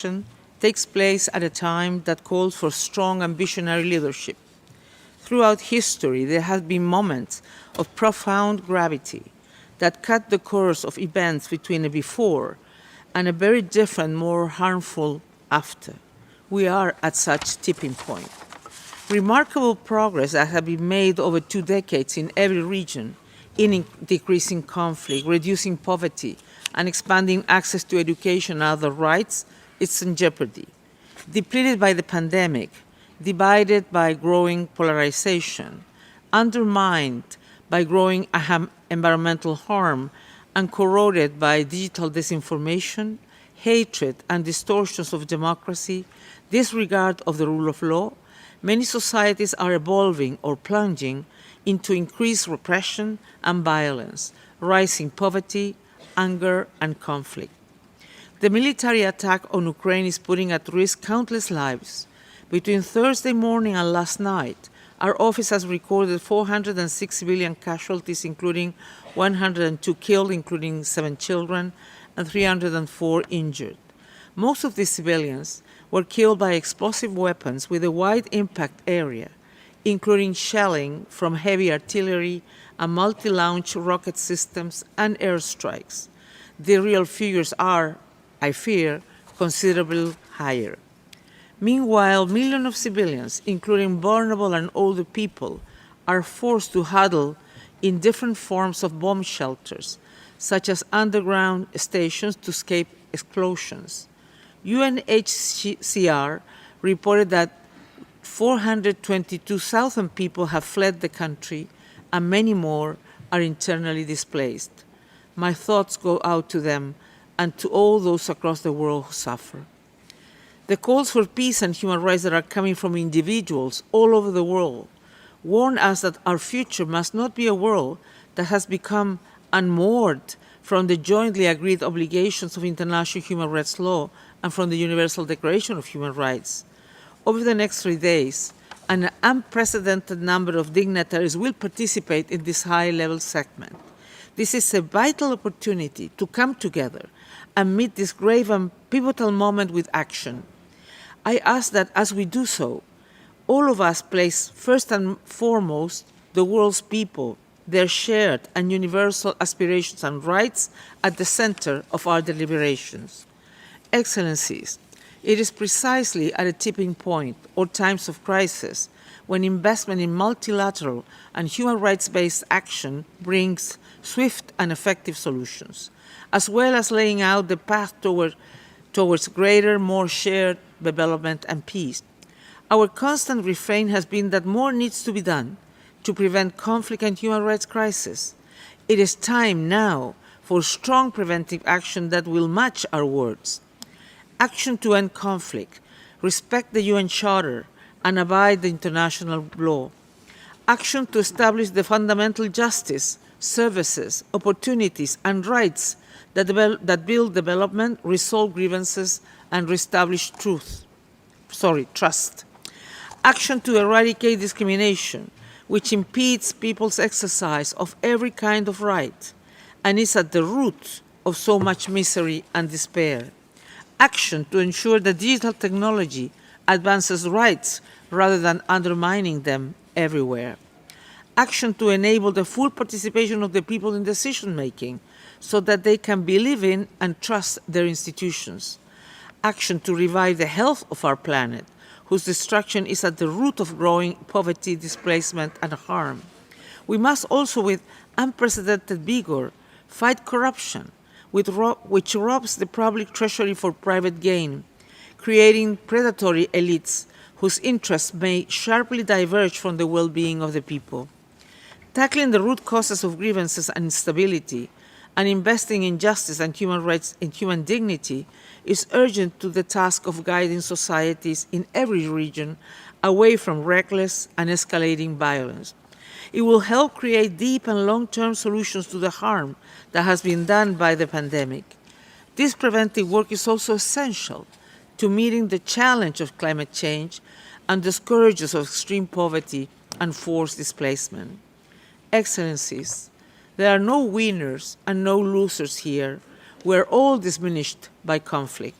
action takes place at a time that calls for strong and visionary leadership. Throughout history, there have been moments of profound gravity that cut the course of events between a before and a very different, more harmful after. We are at such tipping point. Remarkable progress that has been made over 2 decades in every region in decreasing conflict, reducing poverty, and expanding access to education and other rights is in jeopardy. Depleted by the pandemic, divided by growing polarization, undermined by growing environmental harm, and corroded by digital disinformation, hatred, and distortions of democracy, disregard of the rule of law, many societies are evolving or plunging into increased repression and violence, rising poverty, anger, and conflict. The military attack on Ukraine is putting at risk countless lives. Between Thursday morning and last night, our office has recorded 406 civilian casualties, including 102 killed, including 7 children, and 304 injured. Most of these civilians were killed by explosive weapons with a wide impact area, including shelling from heavy artillery and multi-launch rocket systems and airstrikes. The real figures are, I fear, considerably higher. Meanwhile, millions of civilians, including vulnerable and older people, are forced to huddle in different forms of bomb shelters, such as underground stations to escape explosions. UNHCR reported that 422,000 people have fled the country and many more are internally displaced. My thoughts go out to them and to all those across the world who suffer. The calls for peace and human rights that are coming from individuals all over the world warn us that our future must not be a world that has become unmoored from the jointly agreed obligations of international human rights law and from the Universal Declaration of Human Rights. Over the next 3 days, an unprecedented number of dignitaries will participate in this high-level segment. This is a vital opportunity to come together and meet this grave and pivotal moment with action. I ask that as we do so, all of us place first and foremost the world's people, their shared and universal aspirations and rights at the center of our deliberations. Excellencies, it is precisely at a tipping point or times of crisis when investment in multilateral and human rights-based action brings swift and effective solutions, as well as laying out the path towards greater, more shared development and peace. Our constant refrain has been that more needs to be done to prevent conflict and human rights crisis. It is time now for strong preventive action that will match our words. Action to end conflict, respect the UN Charter, and abide the international law. Action to establish the fundamental justice, services, opportunities, and rights that build development, resolve grievances, and reestablish trust. Action to eradicate discrimination, which impedes people's exercise of every kind of right and is at the root of so much misery and despair. Action to ensure that digital technology advances rights rather than undermining them everywhere. Action to enable the full participation of the people in decision-making so that they can believe in and trust their institutions. Action to revive the health of our planet, whose destruction is at the root of growing poverty, displacement, and harm. We must also, with unprecedented vigor, fight corruption, which robs the public treasury for private gain, creating predatory elites whose interests may sharply diverge from the well-being of the people. Tackling the root causes of grievances and instability and investing in justice and human rights and human dignity is urgent to the task of guiding societies in every region away from reckless and escalating violence. It will help create deep and long-term solutions to the harm that has been done by the pandemic. This preventive work is also essential to meeting the challenge of climate change and the scourges of extreme poverty and forced displacement. Excellencies, there are no winners and no losers here. We're all diminished by conflict.